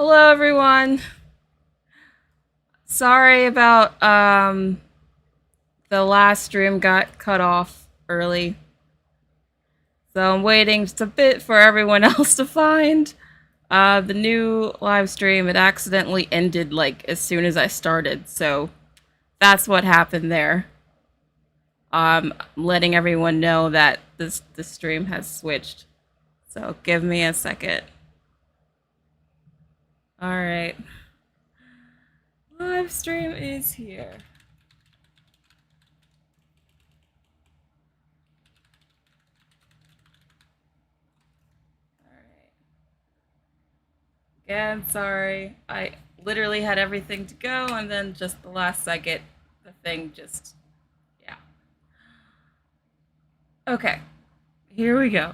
Hello everyone. Sorry about the last stream got cut off early. So I'm waiting just a bit for everyone else to find the new live stream. It accidentally ended like as soon as I started. So that's what happened there. I'm letting everyone know that the stream has switched. So give me a second. All right. Live stream is here. All right. Again, sorry. I literally had everything to go, and then just the last second, the thing just, yeah. Okay, here we go.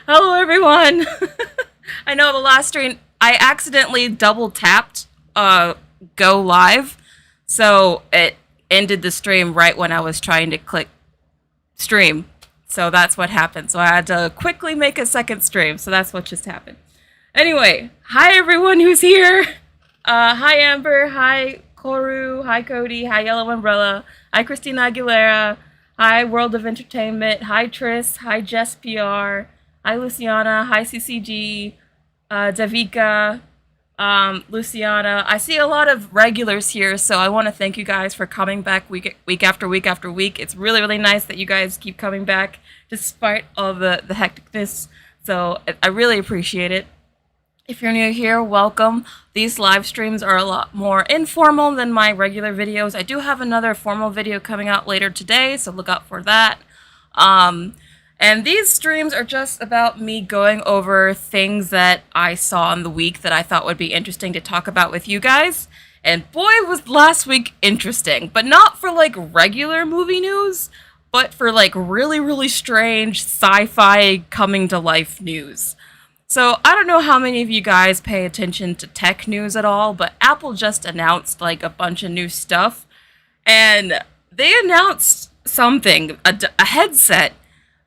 Hello, everyone. I know the last stream, I accidentally double tapped go live, so it ended the stream right when I was trying to click stream. So that's what happened. So I had to quickly make a second stream. So that's what just happened. Anyway, hi everyone who's here. Hi Amber. Hi Koru. Hi Cody. Hi Yellow Umbrella. Hi Christina Aguilera. Hi World of Entertainment. Hi Tris. Hi Jess PR. Hi Luciana. Hi CCG. Davika. Luciana. I see a lot of regulars here, so I want to thank you guys for coming back week after week after week. It's really, really nice that you guys keep coming back despite all the hecticness. So I really appreciate it. If you're new here, welcome. These live streams are a lot more informal than my regular videos. I do have another formal video coming out later today, so look out for that. And these streams are just about me going over things that I saw in the week that I thought would be interesting to talk about with you guys. And boy, was last week interesting. But not for like regular movie news, but for like really, really strange sci-fi coming to life news. So I don't know how many of you guys pay attention to tech news at all, but Apple just announced like a bunch of new stuff. And they announced something, a headset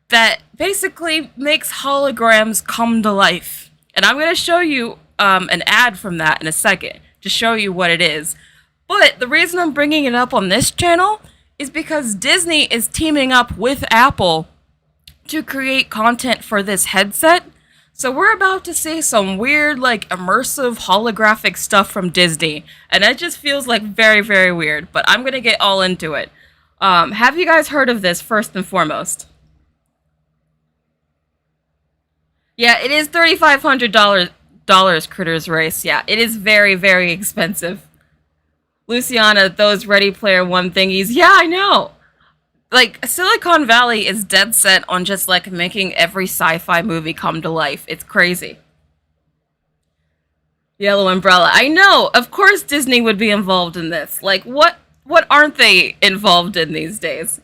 that basically makes holograms come to life. And I'm going to show you an ad from that in a second to show you what it is. But the reason I'm bringing it up on this channel is because Disney is teaming up with Apple to create content for this headset. So we're about to see some weird, like, immersive holographic stuff from Disney. And it just feels like very, very weird. But I'm going to get all into it. Have you guys heard of this first and foremost? Yeah, it is $3,500 Critters Race. Yeah, it is very, very expensive. Luciana, those Ready Player One thingies. Yeah, I know. Like, Silicon Valley is dead set on just, like, making every sci-fi movie come to life. It's crazy. Yellow Umbrella. I know! Of course Disney would be involved in this. Like, what aren't they involved in these days?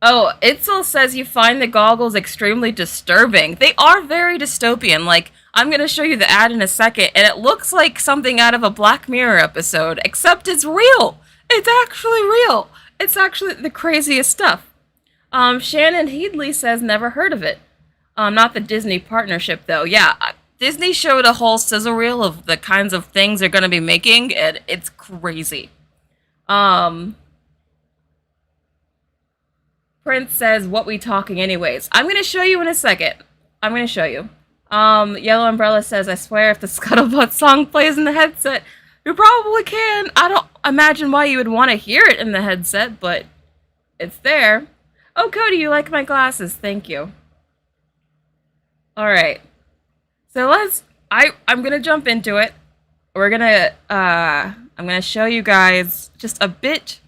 Oh, Itzel says you find the goggles extremely disturbing. They are very dystopian. Like, I'm going to show you the ad in a second, and it looks like something out of a Black Mirror episode, except it's real. It's actually real. It's actually the craziest stuff. Shannon Headley says never heard of it. Not the Disney partnership, though. Yeah, Disney showed a whole sizzle reel of the kinds of things they're going to be making, and it's crazy. Prince says, what we talking anyways? I'm going to show you in a second. I'm going to show you. Yellow Umbrella says, I swear if the Scuttlebutt song plays in the headset, you probably can. I don't imagine why you would want to hear it in the headset, but it's there. Oh, Cody, you like my glasses. Thank you. Alright. So I'm going to jump into it. I'm going to show you guys just a bit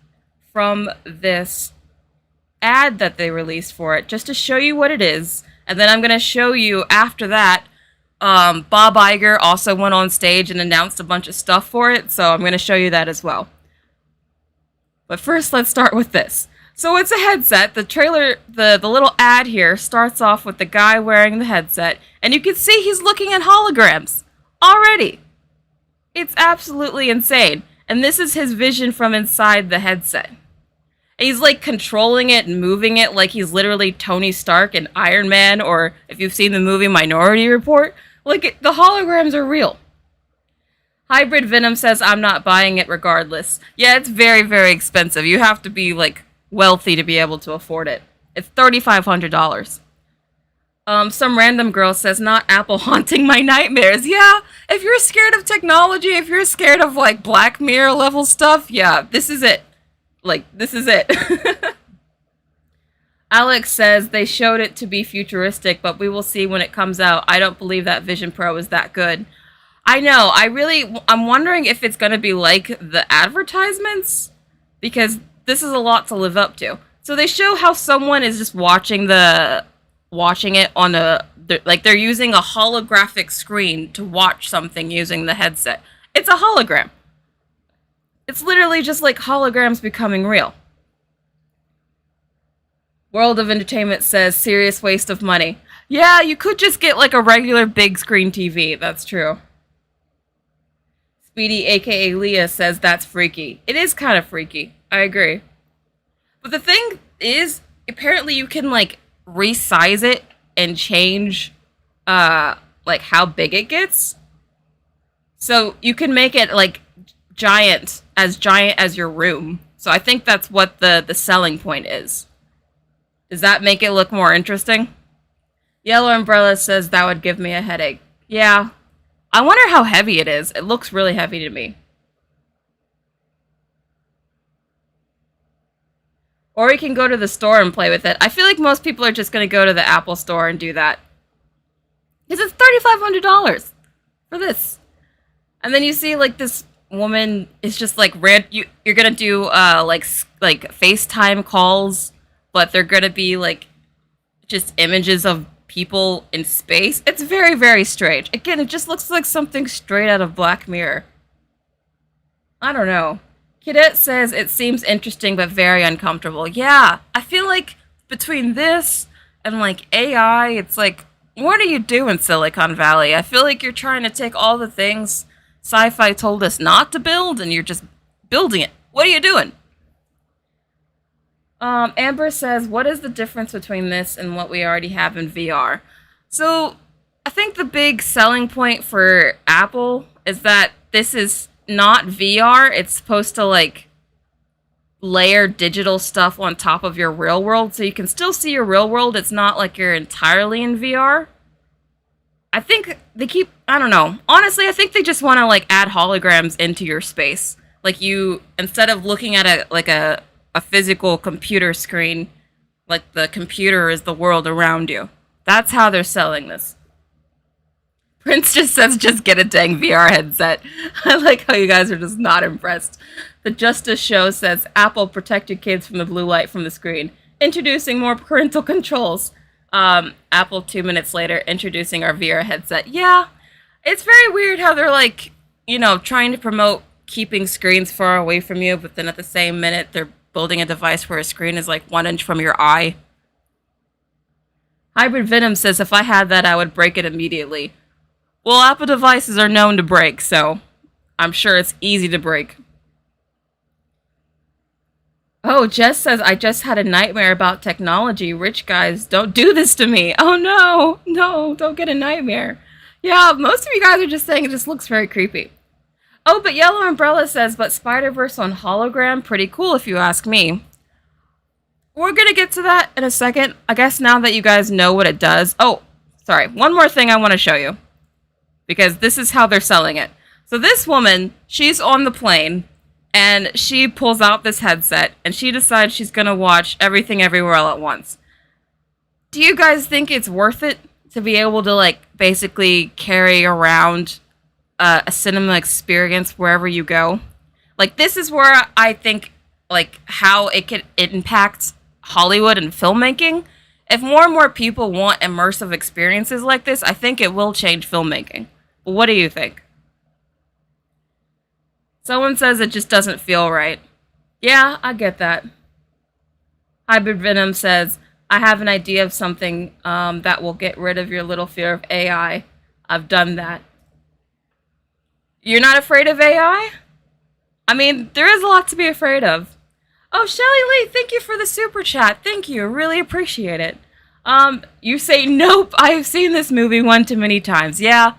from this ad that they released for it, just to show you what it is. And then I'm going to show you after that, Bob Iger also went on stage and announced a bunch of stuff for it, so I'm going to show you that as well. But first, let's start with this. So it's a headset. The trailer, the little ad here starts off with the guy wearing the headset, and you can see he's looking at holograms already. It's absolutely insane. And this is his vision from inside the headset. And he's like controlling it and moving it like he's literally Tony Stark and Iron Man, or if you've seen the movie Minority Report, like the holograms are real. Hybrid Venom says, I'm not buying it regardless. Yeah, it's very, very expensive. You have to be, like, wealthy to be able to afford it. It's $3,500. Some random girl says, not Apple haunting my nightmares. Yeah, if you're scared of technology, if you're scared of, like, Black Mirror level stuff, yeah, this is it. Like, this is it. Alex says, they showed it to be futuristic, but we will see when it comes out. I don't believe that Vision Pro is that good. I know. I'm wondering if it's going to be like the advertisements, because this is a lot to live up to. So they show how someone is just watching it on they're using a holographic screen to watch something using the headset. It's a hologram. It's literally just like holograms becoming real. World of Entertainment says, serious waste of money. Yeah, you could just get like a regular big screen TV. That's true. Speedy, aka Leah, says that's freaky. It is kind of freaky. I agree. But the thing is, apparently you can like resize it and change like how big it gets. So you can make it like giant as your room. So I think that's what the selling point is. Does that make it look more interesting? Yellow Umbrella says that would give me a headache. Yeah. I wonder how heavy it is. It looks really heavy to me. Or we can go to the store and play with it. I feel like most people are just going to go to the Apple store and do that. Because it's $3,500 for this. And then you see like this woman is just like you're going to do like FaceTime calls, but they're going to be like just images of people in space. It's very, very strange. Again, it just looks like something straight out of Black Mirror. I don't know. Cadet says it seems interesting but very uncomfortable. Yeah, I feel like between this and like AI, it's like, what are you doing, Silicon Valley? I feel like you're trying to take all the things sci-fi told us not to build and you're just building it. What are you doing? Amber says, what is the difference between this and what we already have in VR? So, I think the big selling point for Apple is that this is not VR. It's supposed to, like, layer digital stuff on top of your real world, so you can still see your real world. It's not like you're entirely in VR. I think I don't know. Honestly, I think they just want to, like, add holograms into your space. Like, instead of looking at a physical computer screen, like the computer is the world around you. That's how they're selling this. Prince just says, just get a dang VR headset. I like how you guys are just not impressed. The Justice Show says, Apple, protect your kids from the blue light from the screen. Introducing more parental controls. Apple 2 minutes later, introducing our VR headset. Yeah, it's very weird how they're like, trying to promote keeping screens far away from you, but then at the same minute, they're building a device where a screen is like 1 inch from your eye. Hybrid Venom says, if I had that, I would break it immediately. Well, Apple devices are known to break, so I'm sure it's easy to break. Oh, Jess says, I just had a nightmare about technology. Rich guys, don't do this to me. Oh, no, don't get a nightmare. Yeah, most of you guys are just saying it just looks very creepy. Oh, but Yellow Umbrella says, but Spider-Verse on hologram, pretty cool if you ask me. We're going to get to that in a second. I guess now that you guys know what it does. Oh, sorry. One more thing I want to show you. Because this is how they're selling it. So this woman, she's on the plane, and she pulls out this headset, and she decides she's going to watch Everything Everywhere All at Once. Do you guys think it's worth it to be able to, like, basically carry around a cinema experience wherever you go? Like, this is where I think, like, how it could impact Hollywood and filmmaking. If more and more people want immersive experiences like this, I think it will change filmmaking. What do you think? Someone says it just doesn't feel right. Yeah, I get that. Hybrid Venom says, I have an idea of something that will get rid of your little fear of AI. I've done that. You're not afraid of AI? I mean, there is a lot to be afraid of. Oh, Shelly Lee, thank you for the super chat. Thank you. Really appreciate it. You say, nope, I've seen this movie one too many times. Yeah.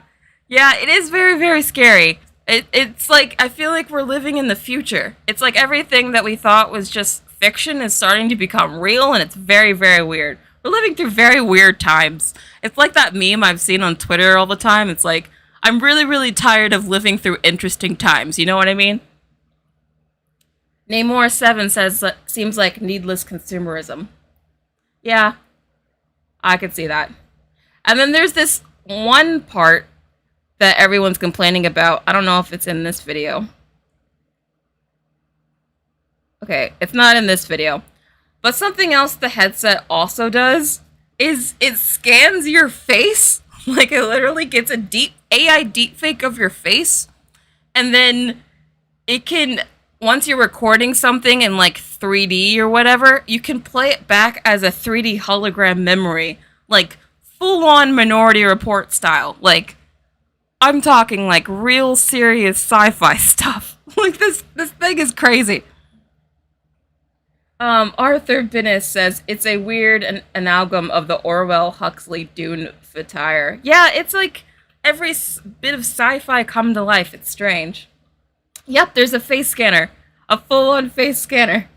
Yeah, it is very, very scary. It's like, I feel like we're living in the future. It's like everything that we thought was just fiction is starting to become real, and it's very, very weird. We're living through very weird times. It's like that meme I've seen on Twitter all the time. It's like, I'm really, really tired of living through interesting times. You know what I mean? Namor7 says, seems like needless consumerism. Yeah, I could see that. And then there's this one part that everyone's complaining about. I don't know if it's in this video. Okay, it's not in this video. But something else the headset also does is it scans your face. Like, it literally gets a AI deepfake of your face. And then it can, once you're recording something in like 3D or whatever, you can play it back as a 3D hologram memory. Like, full-on Minority Report style. Like, I'm talking like real serious sci-fi stuff. Like, this thing is crazy. Arthur Binnis says, it's a weird amalgam of the Orwell Huxley Dune satire. Yeah, it's like every bit of sci-fi come to life. It's strange. Yep, there's a face scanner. A full-on face scanner.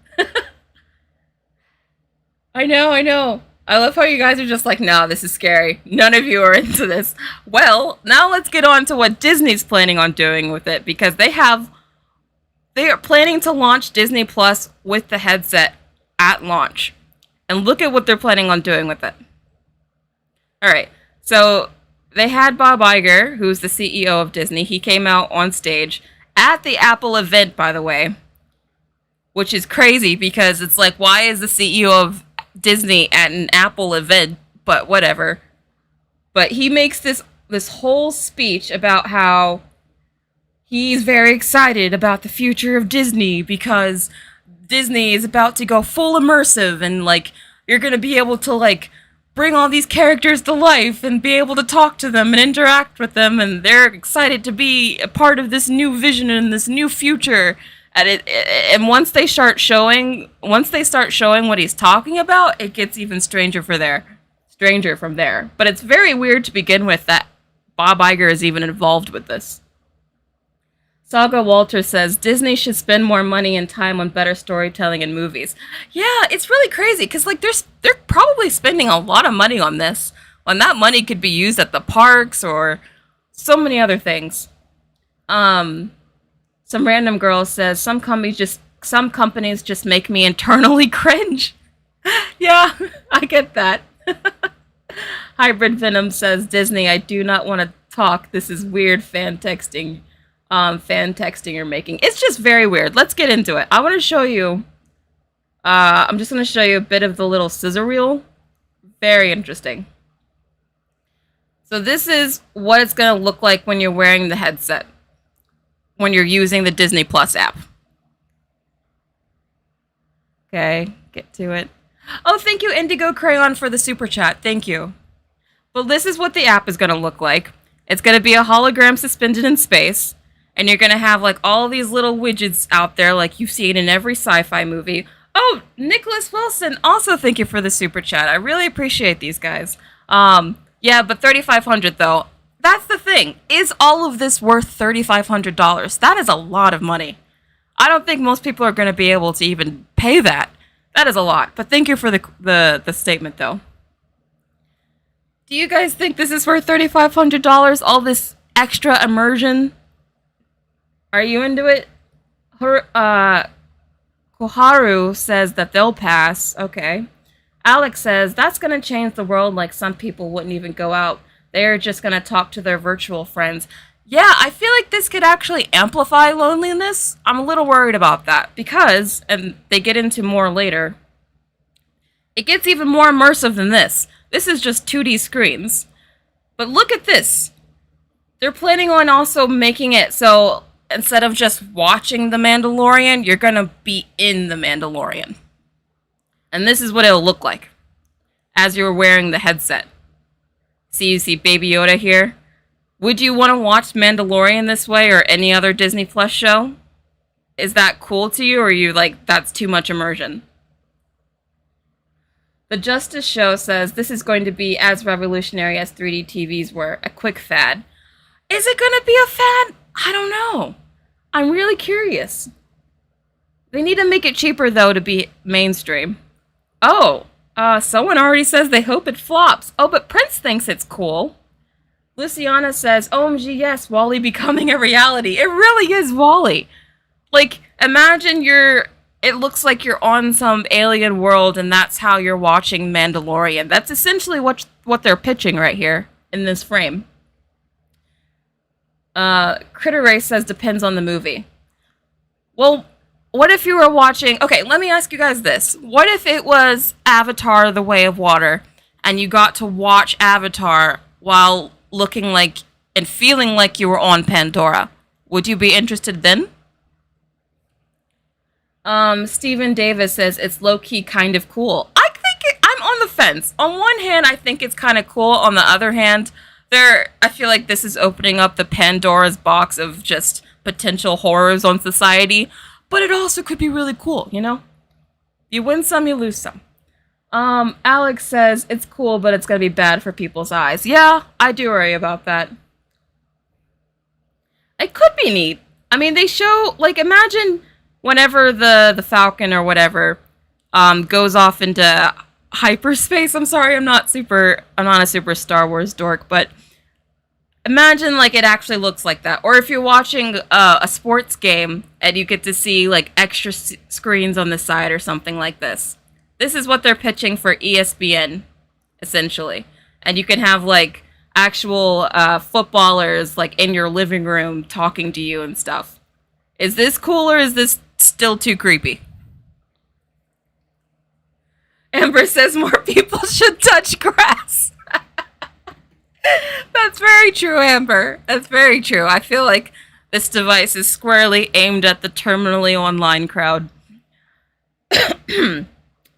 I know. I love how you guys are just like, no, this is scary. None of you are into this. Well, now let's get on to what Disney's planning on doing with it, because they are planning to launch Disney Plus with the headset at launch. And look at what they're planning on doing with it. Alright, so they had Bob Iger, who's the CEO of Disney. He came out on stage at the Apple event, by the way. Which is crazy, because it's like, why is the CEO of Disney at an Apple event? But whatever. But he makes this whole speech about how he's very excited about the future of Disney, because Disney is about to go full immersive, and like, you're gonna be able to like bring all these characters to life and be able to talk to them and interact with them, and they're excited to be a part of this new vision and this new future. And once they start showing what he's talking about, it gets even stranger from there. But it's very weird to begin with that Bob Iger is even involved with this. Saga Walter says, Disney should spend more money and time on better storytelling in movies. Yeah, it's really crazy, because like they're probably spending a lot of money on this, when that money could be used at the parks or so many other things. Some random girl says, some companies just make me internally cringe. Yeah, I get that. Hybrid Venom says, Disney, I do not want to talk. This is weird fan texting you're making. It's just very weird. Let's get into it. I want to show you, I'm just going to show you a bit of the little scissor reel. Very interesting. So this is what it's going to look like when you're wearing the headset, when you're using the Disney Plus app. Okay, get to it. Oh, thank you, Indigo Crayon, for the super chat. Thank you. Well, this is what the app is going to look like. It's going to be a hologram suspended in space, and you're going to have like all these little widgets out there like you've seen in every sci-fi movie. Oh, Nicholas Wilson, also thank you for the super chat. I really appreciate these guys. Yeah, but $3,500 though. That's the thing. Is all of this worth $3,500? That is a lot of money. I don't think most people are going to be able to even pay that. That is a lot. But thank you for the statement, though. Do you guys think this is worth $3,500? All this extra immersion? Are you into it? Koharu says that they'll pass. Okay. Alex says, that's going to change the world, like some people wouldn't even go out. They're just going to talk to their virtual friends. Yeah, I feel like this could actually amplify loneliness. I'm a little worried about that because, and they get into more later, it gets even more immersive than this. This is just 2D screens. But look at this. They're planning on also making it so instead of just watching The Mandalorian, you're going to be in The Mandalorian. And this is what it'll look like as you're wearing the headset. See, you see Baby Yoda here. Would you want to watch Mandalorian this way or any other Disney Plus show? Is that cool to you, or are you like, that's too much immersion? The Justice Show says this is going to be as revolutionary as 3D TVs were, a quick fad. Is it going to be a fad? I don't know. I'm really curious. They need to make it cheaper, though, to be mainstream. Oh, someone already says they hope it flops. Oh, but Prince thinks it's cool. Luciana says, OMG, yes, Wall-E becoming a reality. It really is Wall-E. Like, imagine it looks like you're on some alien world and that's how you're watching Mandalorian. That's essentially what they're pitching right here in this frame. Critter Race says depends on the movie. Well, what if you were watching... Okay, let me ask you guys this. What if it was Avatar: The Way of Water and you got to watch Avatar while looking like and feeling like you were on Pandora? Would you be interested then? Stephen Davis says it's low-key kind of cool. I'm on the fence. On one hand, I think it's kind of cool. On the other hand, I feel like this is opening up the Pandora's box of just potential horrors on society. But it also could be really cool, you know? You win some, you lose some. Alex says it's cool, but it's gonna be bad for people's eyes. Yeah, I do worry about that. It could be neat. I mean, they show, like, imagine whenever the Falcon or whatever goes off into hyperspace. I'm sorry, I'm not a super Star Wars dork, but imagine like it actually looks like that. Or if you're watching a sports game and you get to see like extra screens on the side or something like this. This is what they're pitching for ESPN, essentially. And you can have like actual footballers like in your living room talking to you and stuff. Is this cool or is this still too creepy? Amber says more people should touch grass. That's very true, Amber. That's very true. I feel like this device is squarely aimed at the terminally online crowd.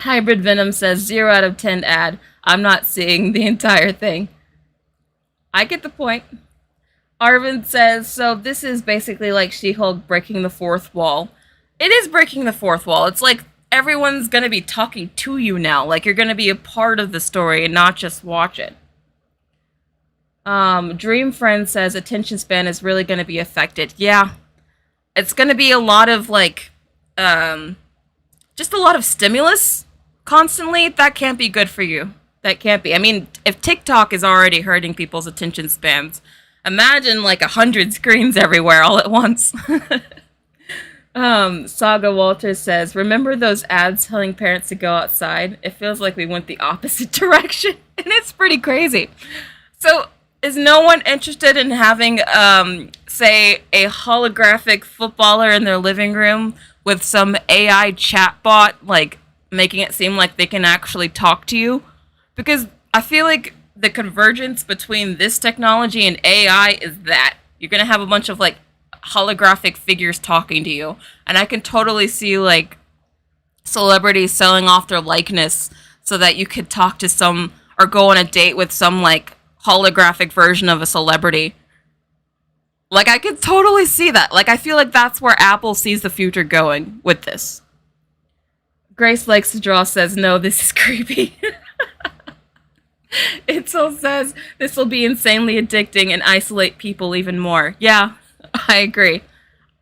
Hybrid Venom says 0 out of 10 ad. I'm not seeing the entire thing. I get the point. Arvind says, so this is basically like She-Hulk breaking the fourth wall. It is breaking the fourth wall. It's like everyone's going to be talking to you now. Like you're going to be a part of the story and not just watch it. Dream Friend says attention span is really going to be affected. Yeah. It's going to be a lot of like, just a lot of stimulus constantly. That can't be good for you. That can't be. I mean, if TikTok is already hurting people's attention spans, imagine like 100 screens everywhere all at once. Saga Walters says, remember those ads telling parents to go outside? It feels like we went the opposite direction, and it's pretty crazy. So, is no one interested in having, say, a holographic footballer in their living room with some AI chatbot, like, making it seem like they can actually talk to you? Because I feel like the convergence between this technology and AI is that. You're going to have a bunch of, like, holographic figures talking to you. And I can totally see, like, celebrities selling off their likeness so that you could talk to some, or go on a date with some, like, holographic version of a celebrity. Like, I could totally see that. Like, I feel like that's where Apple sees the future going with this. Grace Likes to Draw says, no, this is creepy. Itzel says, this will be insanely addicting and isolate people even more. Yeah, I agree.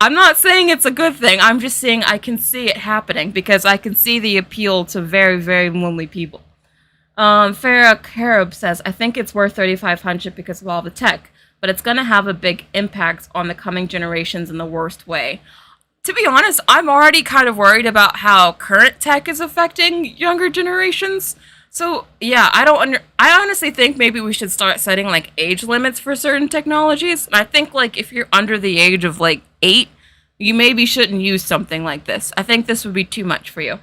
I'm not saying it's a good thing. I'm just saying I can see it happening because I can see the appeal to very, very lonely people. Farah Carib says, I think it's worth $3,500 because of all the tech, but it's going to have a big impact on the coming generations in the worst way. To be honest, I'm already kind of worried about how current tech is affecting younger generations. So, yeah, I honestly think maybe we should start setting, like, age limits for certain technologies. And I think, like, if you're under the age of, like, 8, you maybe shouldn't use something like this. I think this would be too much for you.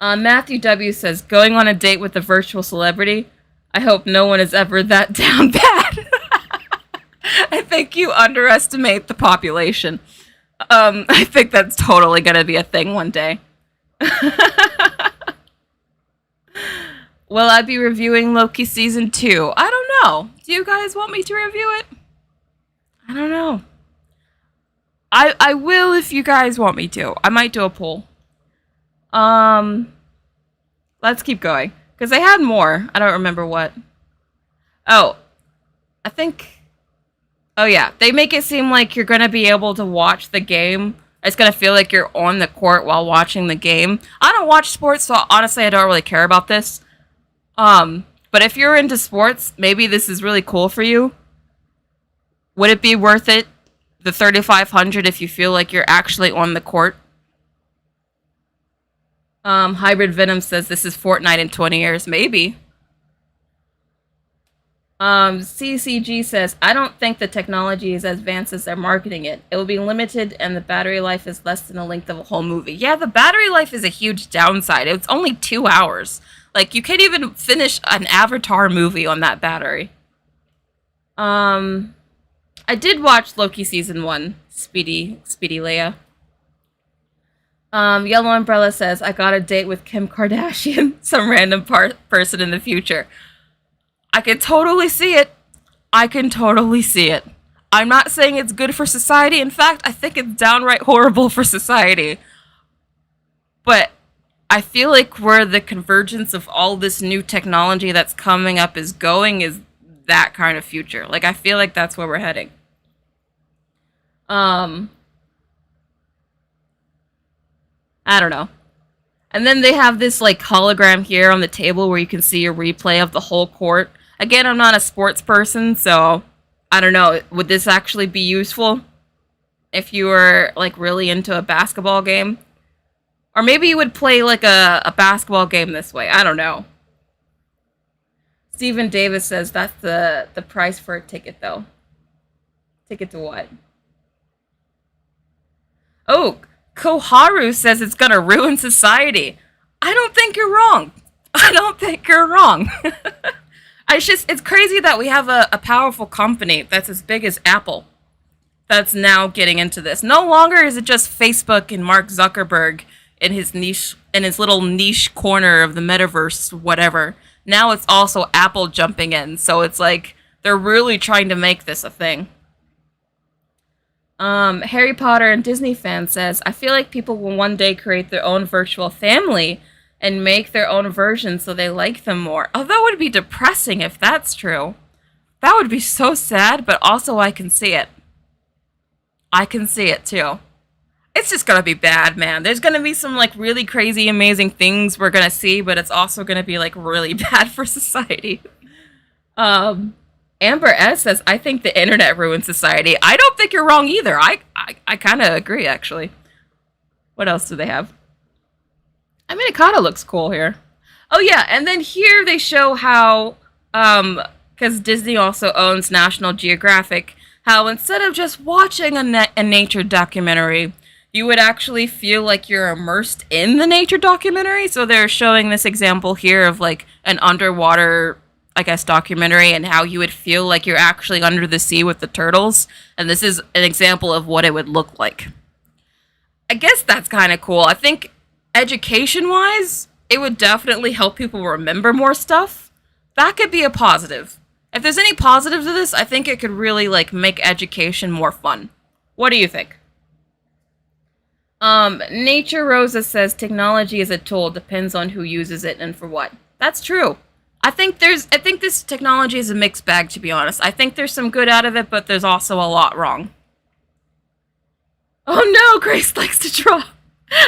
Matthew W. says, going on a date with a virtual celebrity? I hope no one is ever that down bad. I think you underestimate the population. I think that's totally going to be a thing one day. Will I be reviewing Loki Season 2? I don't know. Do you guys want me to review it? I don't know. I will if you guys want me to. I might do a poll. Um, let's keep going because they had more. I don't remember what. Oh, I think. Oh yeah, they make it seem like you're gonna be able to watch the game. It's gonna feel like you're on the court while watching the game. I don't watch sports, so honestly, I don't really care about this. But if you're into sports, maybe this is really cool for you. Would it be worth it? The 3,500 if you feel like you're actually on the court. Hybrid Venom says this is Fortnite in 20 years. Maybe. CCG says, I don't think the technology is as advanced as they're marketing it. It will be limited and the battery life is less than the length of a whole movie. Yeah, the battery life is a huge downside. It's only 2 hours. Like, you can't even finish an Avatar movie on that battery. I did watch Loki season 1, Speedy Leia. Yellow Umbrella says, I got a date with Kim Kardashian, some random person in the future. I can totally see it. I can totally see it. I'm not saying it's good for society. In fact, I think it's downright horrible for society. But I feel like where the convergence of all this new technology that's coming up is going is that kind of future. Like, I feel like that's where we're heading. I don't know. And then they have this, like, hologram here on the table where you can see a replay of the whole court. Again, I'm not a sports person, so I don't know. Would this actually be useful if you were, like, really into a basketball game? Or maybe you would play, like, a basketball game this way. I don't know. Stephen Davis says that's the price for a ticket, though. Ticket to what? Oh, Koharu says it's gonna ruin society. I don't think you're wrong. I don't think you're wrong. It's crazy that we have a powerful company that's as big as Apple that's now getting into this. No longer is it just Facebook and Mark Zuckerberg in his little niche corner of the metaverse, whatever. Now it's also Apple jumping in. So it's like they're really trying to make this a thing. Harry Potter and Disney fan says, I feel like people will one day create their own virtual family and make their own version so they like them more. Oh, that would be depressing if that's true. That would be so sad, but also I can see it. I can see it too. It's just gonna be bad, man. There's gonna be some, like, really crazy, amazing things we're gonna see, but it's also gonna be, like, really bad for society. Amber S says, I think the internet ruined society. I don't think you're wrong either. I kind of agree, actually. What else do they have? I mean, it kind of looks cool here. Oh, yeah, and then here they show how, because Disney also owns National Geographic, how instead of just watching a nature documentary, you would actually feel like you're immersed in the nature documentary. So they're showing this example here of, like, an underwater, I guess, documentary and how you would feel like you're actually under the sea with the turtles. And this is an example of what it would look like. I guess that's kind of cool. I think education-wise, it would definitely help people remember more stuff. That could be a positive. If there's any positive to this, I think it could really, like, make education more fun. What do you think? Nature Rosa says technology is a tool, depends on who uses it and for what. That's true. I think this technology is a mixed bag, to be honest. I think there's some good out of it, but there's also a lot wrong. Oh no, Grace likes to draw.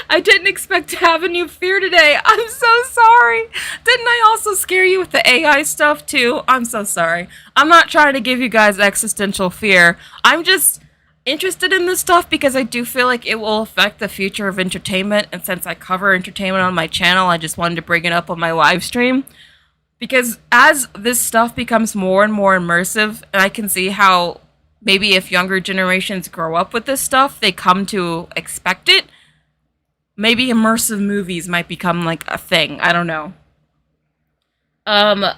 I didn't expect to have a new fear today. I'm so sorry. Didn't I also scare you with the AI stuff too? I'm so sorry. I'm not trying to give you guys existential fear. I'm just interested in this stuff because I do feel like it will affect the future of entertainment. And since I cover entertainment on my channel, I just wanted to bring it up on my live stream. Because as this stuff becomes more and more immersive, and I can see how maybe if younger generations grow up with this stuff, they come to expect it. Maybe immersive movies might become, like, a thing. I don't know.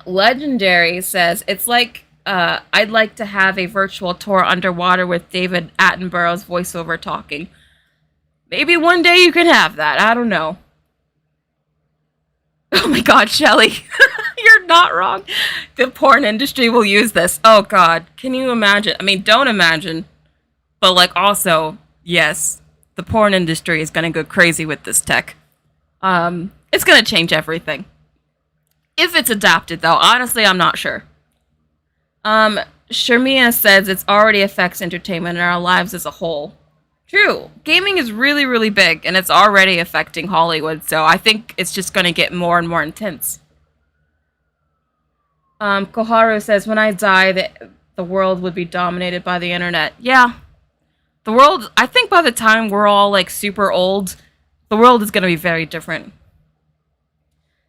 Legendary says, it's like, I'd like to have a virtual tour underwater with David Attenborough's voiceover talking. Maybe one day you can have that. I don't know. Oh my god, Shelly. You're not wrong. The porn industry will use this. Oh god. Can you imagine? I mean, don't imagine. But, like, also, Yes, the porn industry is going to go crazy with this tech. It's going to change everything. If it's adapted, though, honestly, I'm not sure. Shermia says it already affects entertainment in our lives as a whole. True. Gaming is really, really big, and it's already affecting Hollywood, so I think it's just going to get more and more intense. Koharu says, when I die, the world would be dominated by the internet. Yeah. The world, I think by the time we're all, like, super old, the world is going to be very different.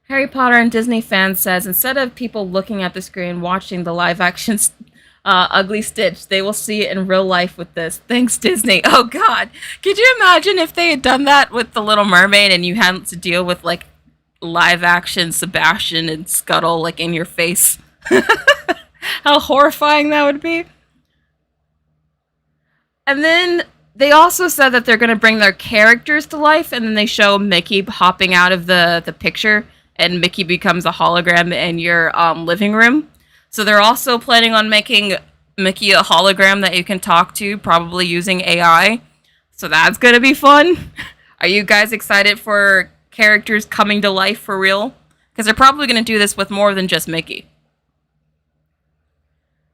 Harry Potter and Disney fans says, instead of people looking at the screen watching the live-action Ugly Stitch, they will see it in real life with this. Thanks, Disney. Oh, God. Could you imagine if they had done that with The Little Mermaid and you had to deal with, like, live-action Sebastian and Scuttle, like, in your face? How horrifying that would be. And then they also said that they're going to bring their characters to life, and then they show Mickey hopping out of the picture, and Mickey becomes a hologram in your living room. So they're also planning on making Mickey a hologram that you can talk to, probably using AI. So that's going to be fun. Are you guys excited for characters coming to life for real? Because they're probably going to do this with more than just Mickey.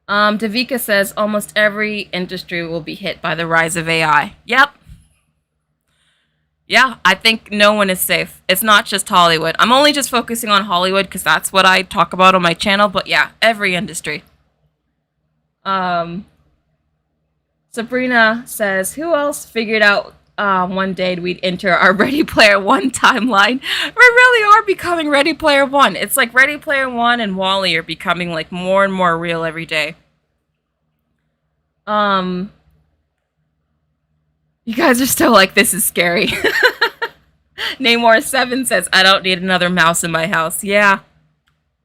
Davika says almost every industry will be hit by the rise of AI. Yep. Yeah, I think no one is safe. It's not just Hollywood. I'm only just focusing on Hollywood because that's what I talk about on my channel. But yeah, every industry. Sabrina says, who else figured out one day we'd enter our Ready Player One timeline? We really are becoming Ready Player One. It's like Ready Player One and WALL-E are becoming like more and more real every day. You guys are still like, this is scary. Namor7 says, I don't need another mouse in my house. Yeah.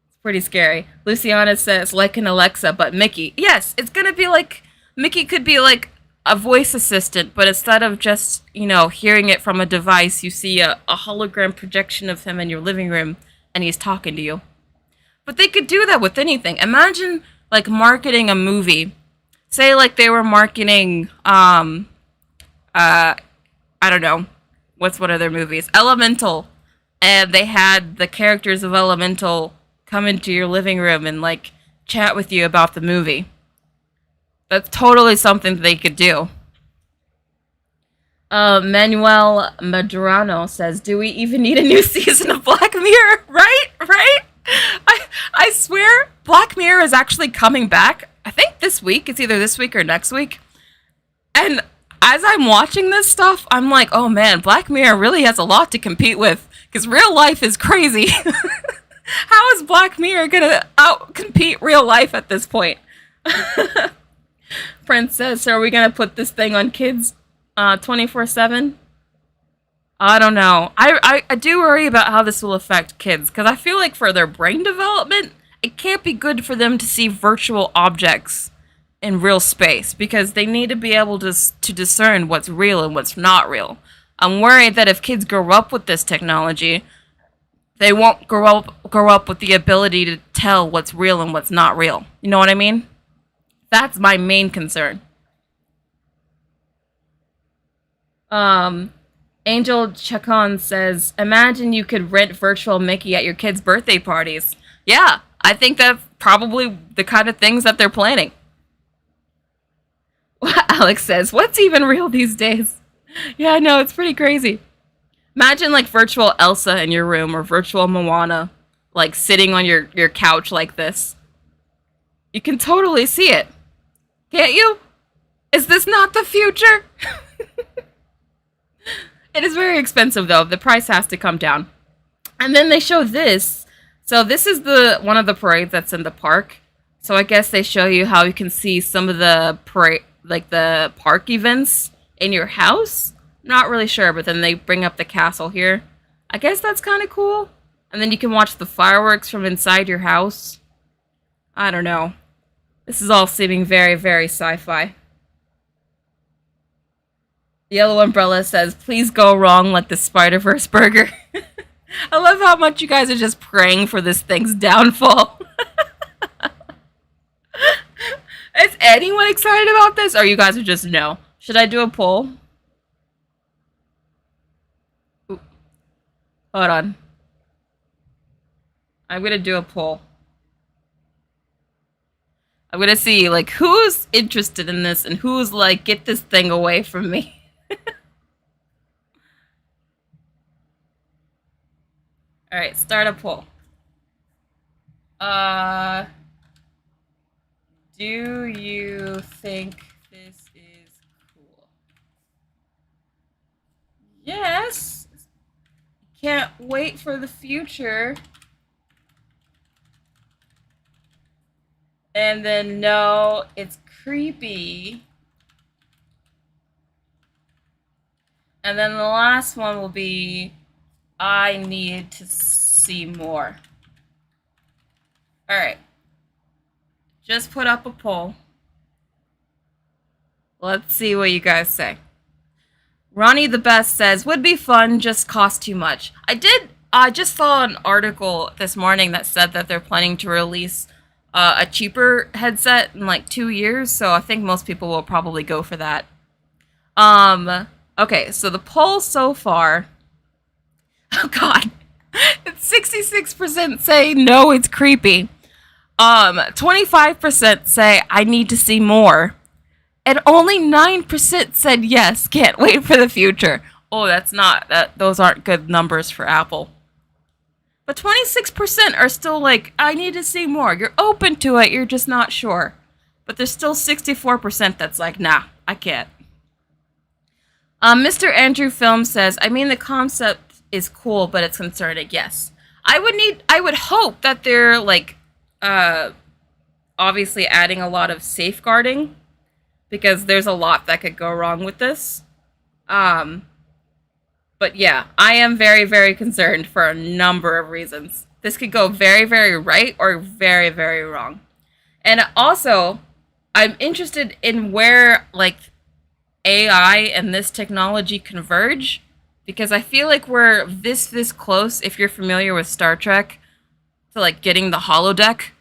It's pretty scary. Luciana says, like an Alexa, but Mickey. Yes, it's gonna be like, Mickey could be like a voice assistant, but instead of just, you know, hearing it from a device, you see a hologram projection of him in your living room, and he's talking to you. But they could do that with anything. Imagine, like, marketing a movie. Say, like, they were marketing, I don't know, what's one of their movies? Elemental. And they had the characters of Elemental come into your living room and, like, chat with you about the movie. That's totally something they could do. Manuel Madrano says, do we even need a new season of Black Mirror? Right? I swear, Black Mirror is actually coming back. I think this week. It's either this week or next week. And as I'm watching this stuff, I'm like, oh man, Black Mirror really has a lot to compete with. Because real life is crazy. How is Black Mirror going to out-compete real life at this point? Prince says, so are we going to put this thing on kids 24/7? I don't know. I do worry about how this will affect kids. Because I feel like for their brain development, it can't be good for them to see virtual objects in real space, because they need to be able to discern what's real and what's not real. I'm worried that if kids grow up with this technology, they won't grow up with the ability to tell what's real and what's not real. You know what I mean? That's my main concern. Angel Chacon says, imagine you could rent virtual Mickey at your kids' birthday parties. Yeah, I think that's probably the kind of things that they're planning. Alex says, what's even real these days? Yeah, no, it's pretty crazy. Imagine, like, virtual Elsa in your room, or virtual Moana, like, sitting on your couch like this. You can totally see it. Can't you? Is this not the future? It is very expensive, though. The price has to come down. And then they show this. So this is one of the parades that's in the park. So I guess they show you how you can see some of the the park events in your house. Not really sure, but then they bring up the castle here. I guess that's kind of cool. And then you can watch the fireworks from inside your house. I don't know. This is all seeming very, very sci-fi. Yellow Umbrella says, please go wrong like the Spider-Verse burger. I love how much you guys are just praying for this thing's downfall. Is anyone excited about this? Or you guys are just no? Should I do a poll? Hold on. I'm gonna do a poll. I'm gonna see like who's interested in this and who's like, get this thing away from me. All right, start a poll. Uh, do you think this is cool? Yes. Can't wait for the future. And then no, it's creepy. And then the last one will be, I need to see more. All right. Just put up a poll. Let's see what you guys say. Ronnie the Best says, would be fun, just cost too much. I just saw an article this morning that said that they're planning to release a cheaper headset in like 2 years, so I think most people will probably go for that. Okay, so the poll so far, oh god, it's 66% say no, it's creepy. 25% say I need to see more. And only 9% said yes, can't wait for the future. Oh, those aren't good numbers for Apple. But 26% are still like, I need to see more. You're open to it, you're just not sure. But there's still 64% that's like, nah, I can't. Mr. Andrew Film says, I mean, the concept is cool, but it's concerning. Yes. I would hope that they're like, obviously adding a lot of safeguarding, because there's a lot that could go wrong with this. But yeah, I am very, very concerned for a number of reasons. This could go very, very right or very, very wrong. And also, I'm interested in where like AI and this technology converge, because I feel like we're this close, if you're familiar with Star Trek, to like getting the holodeck,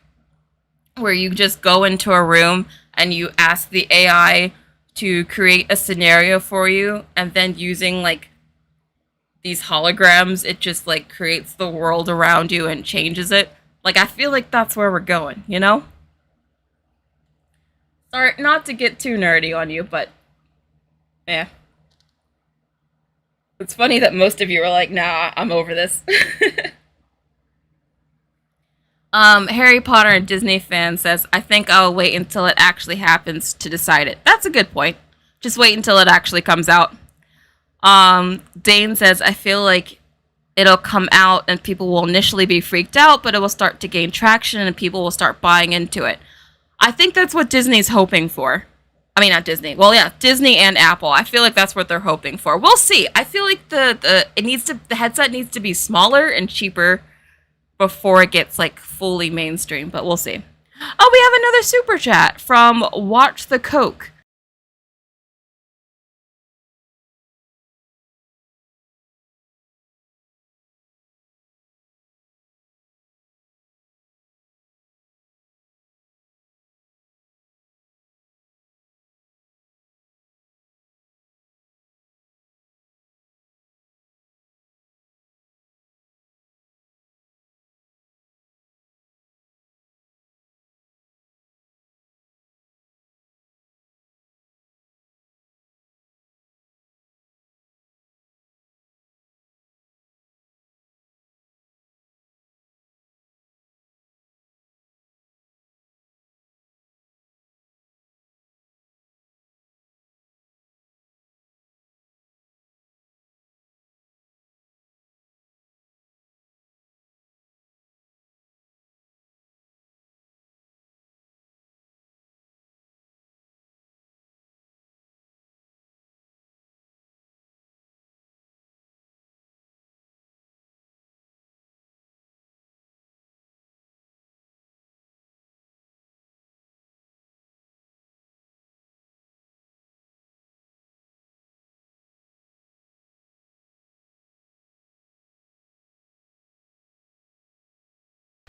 where you just go into a room and you ask the AI to create a scenario for you, and then using like these holograms, it just like creates the world around you and changes it. Like, I feel like that's where we're going, you know? Sorry, not to get too nerdy on you, but yeah. It's funny that most of you are like, nah, I'm over this. Harry Potter and Disney fan says, I think I'll wait until it actually happens to decide it. That's a good point. Just wait until it actually comes out. Dane says, I feel like it'll come out and people will initially be freaked out, but it will start to gain traction and people will start buying into it. I think that's what Disney's hoping for. I mean, not Disney. Well, yeah, Disney and Apple. I feel like that's what they're hoping for. We'll see. I feel like the headset needs to be smaller and cheaper before it gets like fully mainstream, but we'll see. Oh, we have another super chat from Watch the Coke.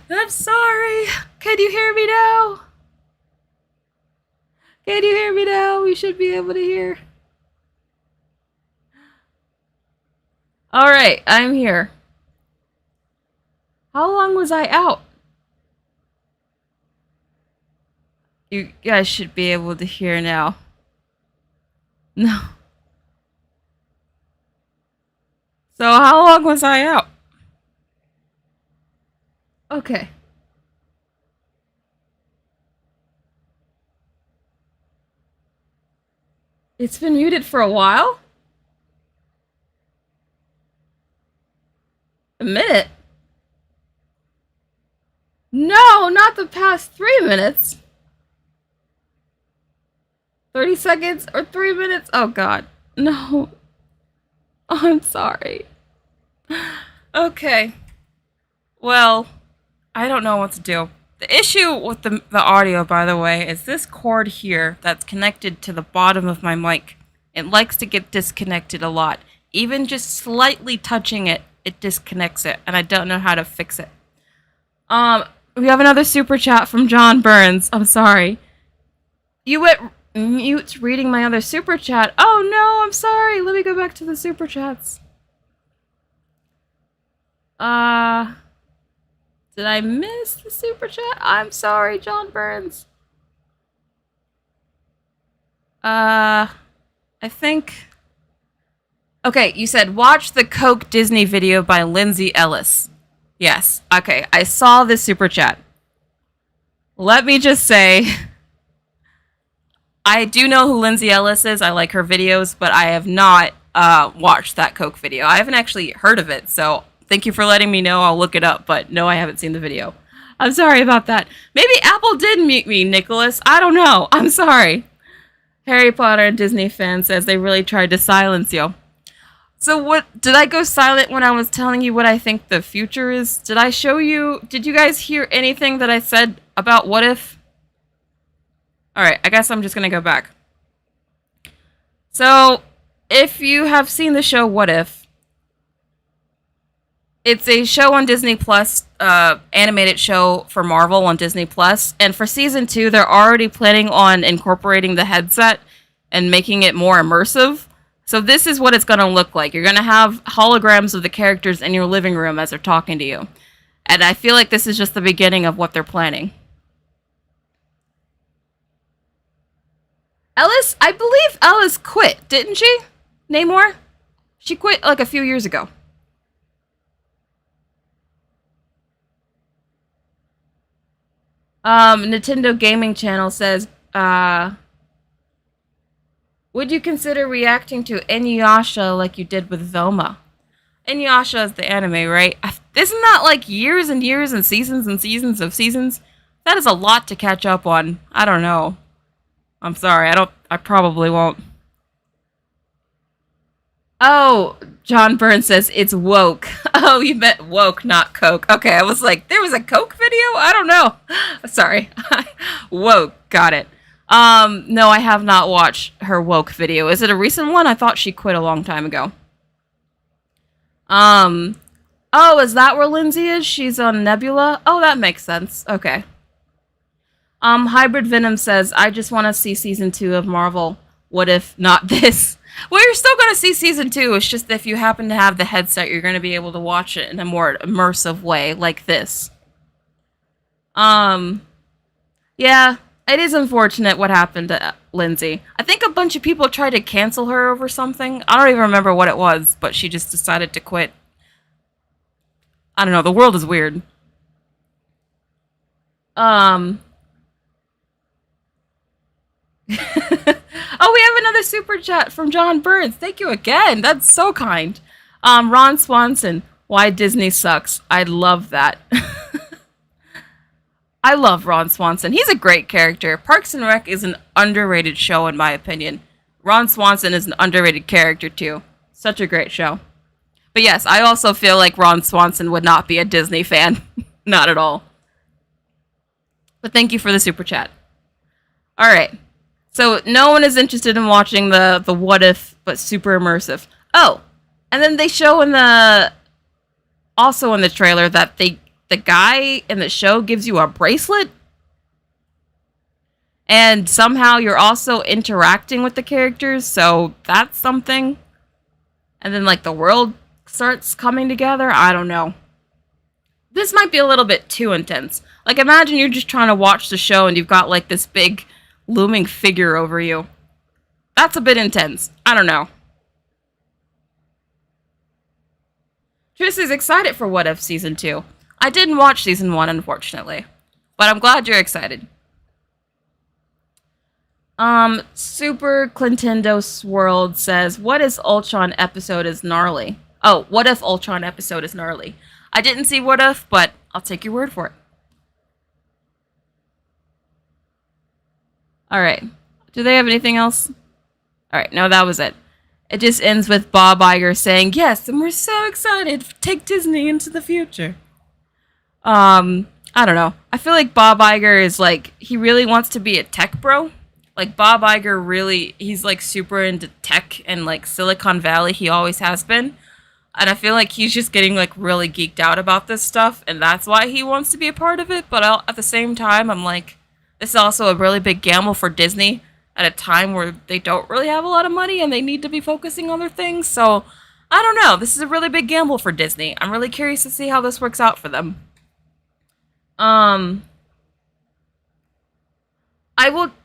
I'm sorry. Can you hear me now? Can you hear me now? We should be able to hear. All right, I'm here. How long was I out? You guys should be able to hear now. No. So how long was I out? Okay. It's been muted for a while? A minute? No, not the past 3 minutes. 30 seconds or 3 minutes? Oh god. No. Oh, I'm sorry. Okay. Well, I don't know what to do. The issue with the audio, by the way, is this cord here that's connected to the bottom of my mic. It likes to get disconnected a lot. Even just slightly touching it, it disconnects it, and I don't know how to fix it. We have another super chat from John Burns. I'm sorry. You went mute reading my other super chat. Oh no, I'm sorry. Let me go back to the super chats. Did I miss the super chat? I'm sorry, John Burns. I think... Okay, you said watch the Coke Disney video by Lindsay Ellis. Yes, okay, I saw this super chat. Let me just say... I do know who Lindsay Ellis is. I like her videos, but I have not watched that Coke video. I haven't actually heard of it, so thank you for letting me know. I'll look it up, but no, I haven't seen the video. I'm sorry about that. Maybe Apple did mute me, Nicholas. I don't know. I'm sorry. Harry Potter and Disney fan says they really tried to silence you. So what, did I go silent when I was telling you what I think the future is? Did I show you, did you guys hear anything that I said about What If? Alright, I guess I'm just gonna go back. So, if you have seen the show What If, it's a show on Disney Plus, animated show for Marvel on Disney Plus, and for season 2, they're already planning on incorporating the headset and making it more immersive. So this is what it's gonna look like. You're gonna have holograms of the characters in your living room as they're talking to you. And I feel like this is just the beginning of what they're planning. Ellis, I believe Ellis quit, didn't she? Namor? She quit like a few years ago. Nintendo Gaming Channel says, would you consider reacting to Inuyasha like you did with Velma? Inuyasha is the anime, right? Isn't that like years and years and seasons of seasons? That is a lot to catch up on. I don't know. I'm sorry, I probably won't. Oh, John Burns says it's woke. Oh, you meant woke, not Coke. Okay, I was like, there was a Coke video? I don't know. Sorry. Woke, got it. No, I have not watched her woke video. Is it a recent one? I thought she quit a long time ago. Oh, is that where Lindsay is? She's on Nebula? Oh, that makes sense. Okay. Hybrid Venom says, I just want to see season 2 of Marvel. What if not this? Well, you're still going to see season 2. It's just that if you happen to have the headset, you're going to be able to watch it in a more immersive way, like this. Yeah, it is unfortunate what happened to Lindsay. I think a bunch of people tried to cancel her over something. I don't even remember what it was, but she just decided to quit. I don't know, the world is weird. Oh, we have another super chat from John Burns. Thank you again. That's so kind. Ron Swanson, why Disney sucks. I love that. I love Ron Swanson. He's a great character. Parks and Rec is an underrated show, in my opinion. Ron Swanson is an underrated character, too. Such a great show. But yes, I also feel like Ron Swanson would not be a Disney fan. Not at all. But thank you for the super chat. Alright. So no one is interested in watching the What If, but super immersive. Oh, and then they show also in the trailer that the guy in the show gives you a bracelet, and somehow you're also interacting with the characters. So that's something. And then like the world starts coming together. I don't know. this might be a little bit too intense. Like, imagine you're just trying to watch the show and you've got, like, this big looming figure over you. That's a bit intense. I don't know. Tris is excited for What If Season 2. I didn't watch Season 1, unfortunately. But I'm glad you're excited. Super Clintendos World says, what if Ultron episode is gnarly? Oh, what if Ultron episode is gnarly? I didn't see What If, but I'll take your word for it. Alright. Do they have anything else? Alright, no, that was it. It just ends with Bob Iger saying, yes, and we're so excited. Take Disney into the future. I don't know. I feel like Bob Iger is like, he really wants to be a tech bro. Like, Bob Iger really, he's like super into tech and like Silicon Valley. He always has been. And I feel like he's just getting like really geeked out about this stuff. And that's why he wants to be a part of it. But at the same time, I'm like, this is also a really big gamble for Disney at a time where they don't really have a lot of money and they need to be focusing on their things. So, I don't know. This is a really big gamble for Disney. I'm really curious to see how this works out for them.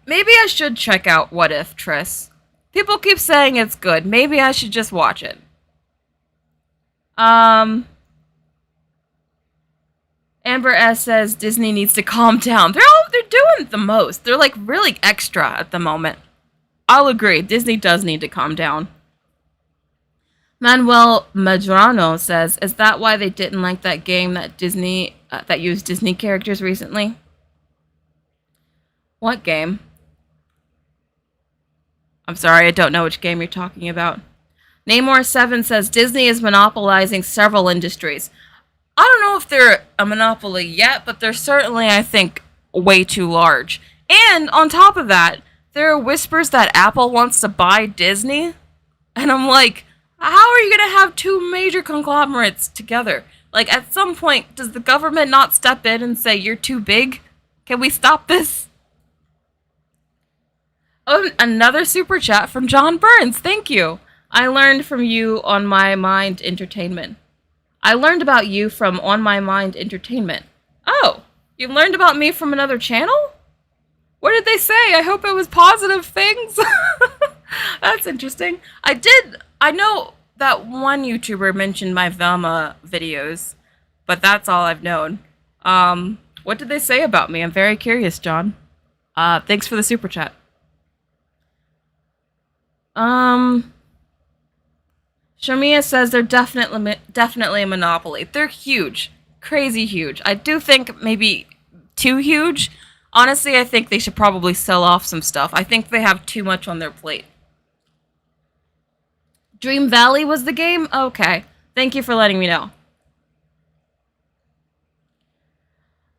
Maybe I should check out What If, Triss. People keep saying it's good. Maybe I should just watch it. Amber S says Disney needs to calm down. They're doing the most. They're like really extra at the moment. I'll agree. Disney does need to calm down. Manuel Medrano says, is that why they didn't like that game that Disney that used Disney characters recently? What game? I'm sorry, I don't know which game you're talking about. Namor7 says, Disney is monopolizing several industries. I don't know if they're a monopoly yet, but they're certainly, I think, way too large. And on top of that, there are whispers that Apple wants to buy Disney. And I'm like, how are you going to have two major conglomerates together? Like, at some point, does the government not step in and say, you're too big? Can we stop this? Oh, another super chat from John Burns. Thank you. I learned from you on My Mind Entertainment. I learned about you from On My Mind Entertainment. Oh, you learned about me from another channel? What did they say? I hope it was positive things. That's interesting. I know that one YouTuber mentioned my Velma videos, but that's all I've known. What did they say about me? I'm very curious, John. Thanks for the super chat. Shamia says they're definitely a monopoly. They're huge. Crazy huge. I do think maybe too huge. Honestly, I think they should probably sell off some stuff. I think they have too much on their plate. Dream Valley was the game? Okay. Thank you for letting me know.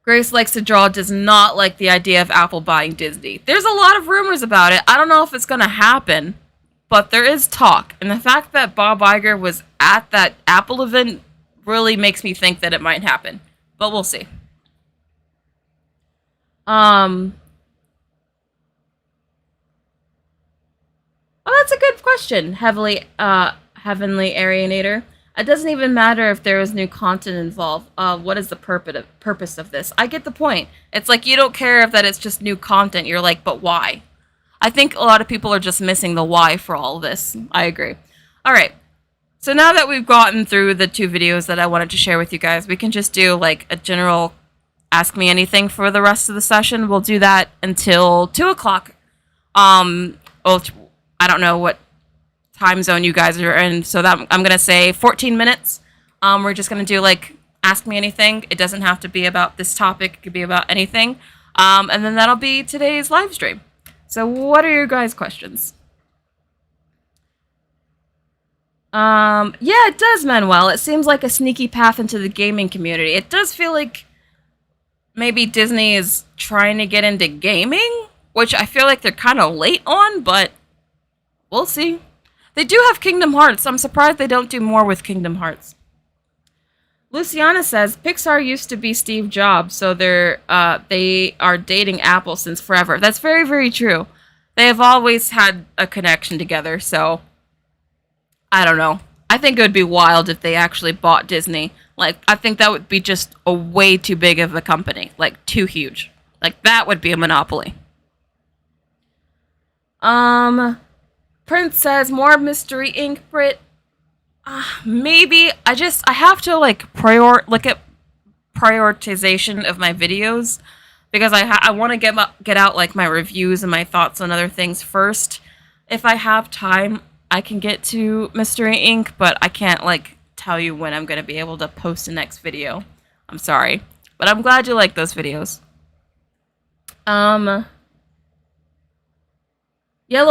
Grace Likes to Draw does not like the idea of Apple buying Disney. There's a lot of rumors about it. I don't know if it's going to happen. But there is talk, and the fact that Bob Iger was at that Apple event really makes me think that it might happen. But we'll see. Oh, that's a good question, Heavenly Arianator. It doesn't even matter if there is new content involved. What is the purpose of this? I get the point. It's like you don't care if that it's just new content. You're like, but why? I think a lot of people are just missing the why for all of this. I agree. All right. So now that we've gotten through the two videos that I wanted to share with you guys, we can just do like a general Ask Me Anything for the rest of the session. We'll do that until 2 o'clock. Well, I don't know what time zone you guys are in, so that I'm going to say 14 minutes. We're just going to do like Ask Me Anything. It doesn't have to be about this topic. It could be about anything. And then that'll be today's live stream. So what are your guys' questions? Yeah, it does, Manuel. It seems like a sneaky path into the gaming community. It does feel like maybe Disney is trying to get into gaming, which I feel like they're kind of late on, but we'll see. They do have Kingdom Hearts. I'm surprised they don't do more with Kingdom Hearts. Luciana says, Pixar used to be Steve Jobs, so they are dating Apple since forever. That's very, very true. They have always had a connection together, so I don't know. I think it would be wild if they actually bought Disney. Like, I think that would be just a way too big of a company. Like, too huge. Like, that would be a monopoly. Prince says, more Mystery Inc. Brit. Maybe. I have to, like, look at prioritization of my videos. Because I want to get out, like, my reviews and my thoughts on other things first. If I have time, I can get to Mystery Inc., but I can't, like, tell you when I'm going to be able to post the next video. I'm sorry. But I'm glad you like those videos. Yellow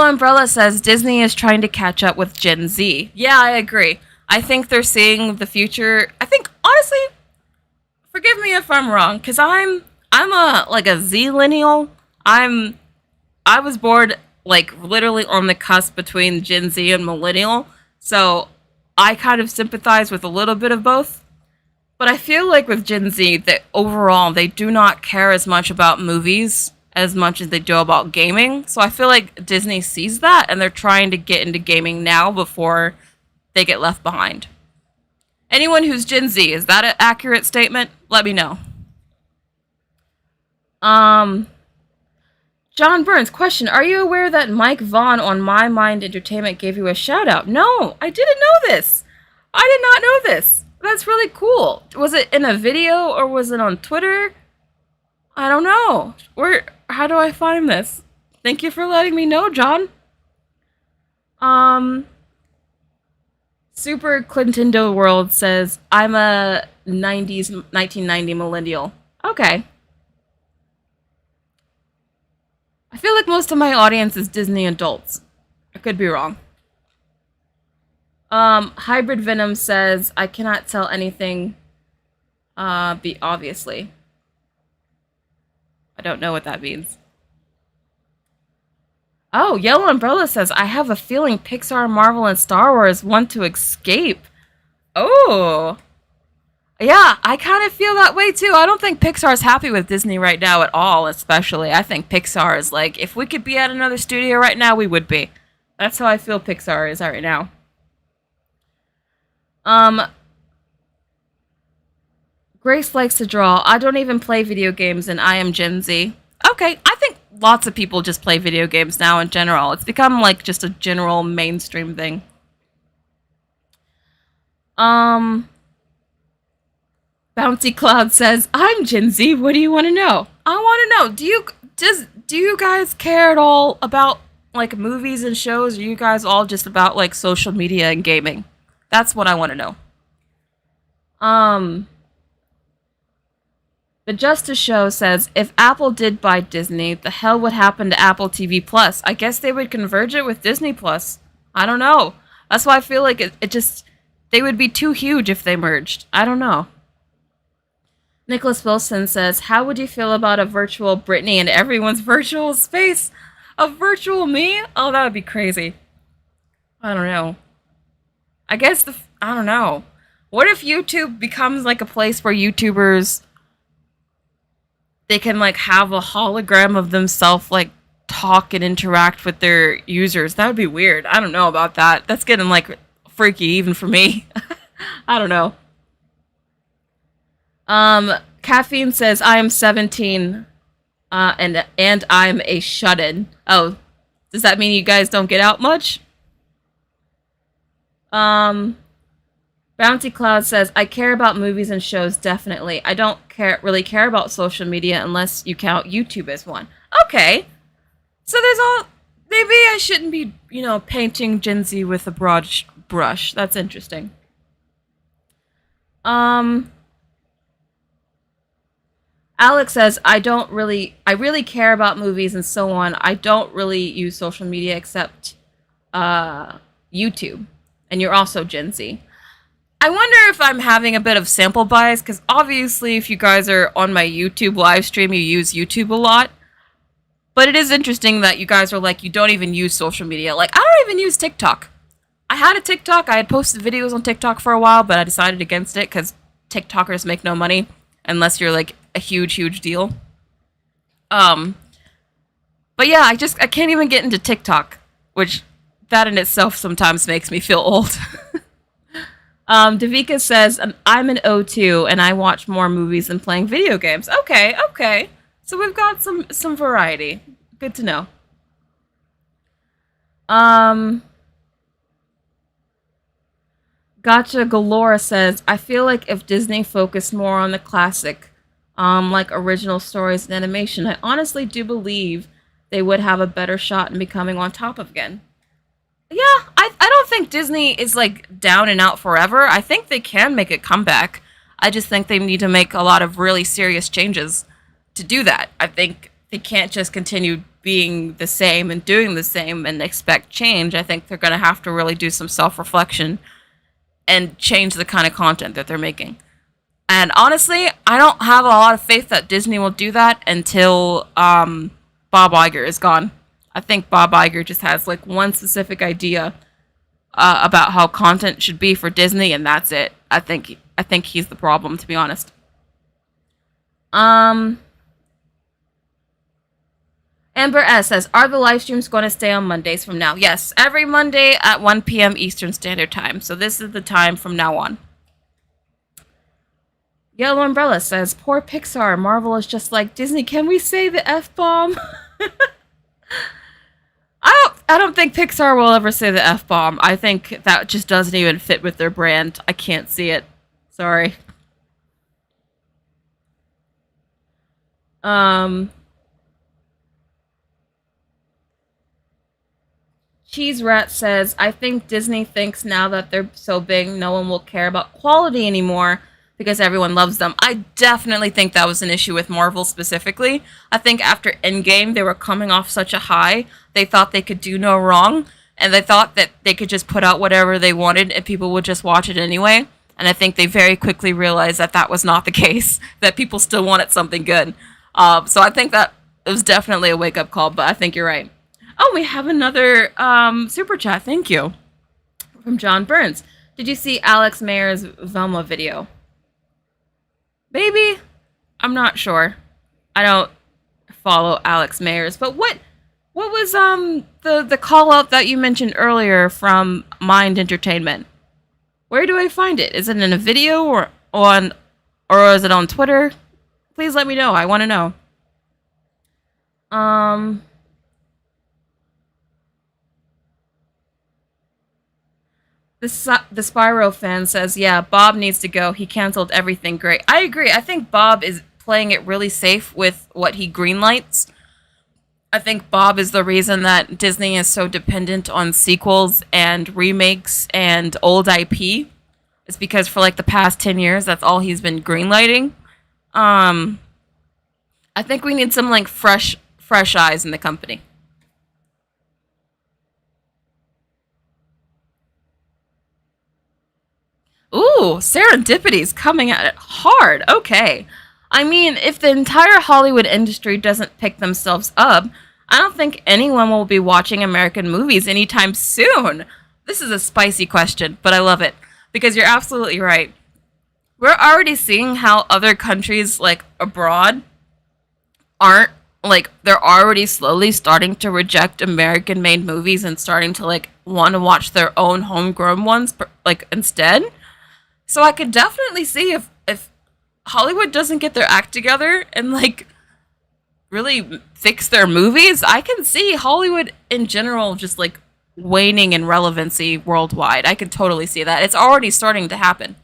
Umbrella says Disney is trying to catch up with Gen Z. Yeah, I agree. I think they're seeing the future. I think, honestly, forgive me if I'm wrong, because I'm a Z-lineal. I was born, like, literally on the cusp between Gen Z and millennial, so I kind of sympathize with a little bit of both. But I feel like with Gen Z, that overall, they do not care as much about movies as much as they do about gaming. So I feel like Disney sees that, and they're trying to get into gaming now before they get left behind. Anyone who's Gen Z, is that an accurate statement? Let me know. John Burns, question, are you aware that Mike Vaughn on My Mind Entertainment gave you a shout out? No, I didn't know this. I did not know this. That's really cool. Was it in a video or was it on Twitter? I don't know. How do I find this? Thank you for letting me know, John. Super Clintendo World says, I'm a 1990 millennial. Okay. I feel like most of my audience is Disney adults. I could be wrong. Hybrid Venom says, I cannot tell anything, obviously. I don't know what that means. Oh, Yellow Umbrella says, I have a feeling Pixar, Marvel, and Star Wars want to escape. Oh. Yeah, I kind of feel that way too. I don't think Pixar's happy with Disney right now at all, especially. I think Pixar is like, if we could be at another studio right now, we would be. That's how I feel Pixar is right now. Grace likes to draw. I don't even play video games, and I am Gen Z. Okay, I think lots of people just play video games now in general. It's become like just a general mainstream thing. Bouncy Cloud says, I'm Gen Z, what do you want to know? I want to know, do you guys care at all about, like, movies and shows? Or are you guys all just about, like, social media and gaming? That's what I want to know. The Justice Show says, if Apple did buy Disney, the hell would happen to Apple TV Plus? I guess they would converge it with Disney Plus. I don't know. That's why I feel like they would be too huge if they merged. I don't know. Nicholas Wilson says, how would you feel about a virtual Britney in everyone's virtual space? A virtual me? Oh, that would be crazy. I don't know. I don't know. What if YouTube becomes like a place where YouTubers, they can like have a hologram of themselves like talk and interact with their users? That would be weird. I don't know about that. That's getting like freaky even for me. I don't know. Caffeine says, I am 17, and I'm a shut-in. Oh, does that mean you guys don't get out much? Bounty Cloud says, I care about movies and shows, definitely. I don't really care about social media unless you count YouTube as one. Okay. So maybe I shouldn't be, painting Gen Z with a broad brush. That's interesting. Alex says, I really care about movies and so on. I don't really use social media except YouTube. And you're also Gen Z. I wonder if I'm having a bit of sample bias, because obviously if you guys are on my YouTube live stream, you use YouTube a lot. But it is interesting that you guys are like, you don't even use social media. Like, I don't even use TikTok. I had a TikTok. I had posted videos on TikTok for a while, but I decided against it because TikTokers make no money unless you're like a huge deal. But yeah, I can't even get into TikTok, which that in itself sometimes makes me feel old. Davika says, I'm an O2 and I watch more movies than playing video games. Okay, okay. So we've got some variety. Good to know. Um, Gotcha Galore says, I feel like if Disney focused more on the classic, like original stories and animation, I honestly do believe they would have a better shot in becoming on top of again. Yeah, I don't think Disney is like down and out forever. I think they can make a comeback. I just think they need to make a lot of really serious changes to do that. I think they can't just continue being the same and doing the same and expect change. I think they're going to have to really do some self reflection and change the kind of content that they're making. And honestly, I don't have a lot of faith that Disney will do that until Bob Iger is gone. I think Bob Iger just has like one specific idea about how content should be for Disney, and that's it. I think he's the problem, to be honest. Um, Amber S says, "Are the live streams going to stay on Mondays from now?" Yes, every Monday at 1 p.m. Eastern Standard Time. So this is the time from now on. Yellow Umbrella says, "Poor Pixar. Marvel is just like Disney. Can we say the F bomb?" I don't think Pixar will ever say the F bomb. I think that just doesn't even fit with their brand. I can't see it. Sorry. Um, Cheese Rat says, I think Disney thinks now that they're so big, no one will care about quality anymore because everyone loves them. I definitely think that was an issue with Marvel specifically. I think after Endgame, they were coming off such a high. They thought they could do no wrong, and they thought that they could just put out whatever they wanted and people would just watch it anyway. And I think they very quickly realized that that was not the case, that people still wanted something good. So I think that it was definitely a wake-up call, but I think you're right. Oh, we have another super chat. Thank you. From John Burns. Did you see Alex Mayer's Velma video? Maybe. I'm not sure. I don't follow Alex Mayer's, but what was the call out that you mentioned earlier from Mind Entertainment? Where do I find it? Is it in a video or is it on Twitter? Please let me know. I want to know. Um the Spyro fan says, yeah, Bob needs to go. He canceled everything great. I agree. I think Bob is playing it really safe with what he greenlights. I think Bob is the reason that Disney is so dependent on sequels and remakes and old IP. It's because for like the past 10 years, that's all he's been greenlighting. Um, I think we need some like fresh eyes in the company. Ooh, Serendipity's coming at it hard. Okay. I mean, if the entire Hollywood industry doesn't pick themselves up, I don't think anyone will be watching American movies anytime soon. This is a spicy question, but I love it because you're absolutely right. We're already seeing how other countries, like abroad, aren't like they're already slowly starting to reject American made movies and starting to like want to watch their own homegrown ones like instead. So I could definitely see if Hollywood doesn't get their act together and like really fix their movies, I can see Hollywood in general just like waning in relevancy worldwide. I can totally see that. It's already starting to happen.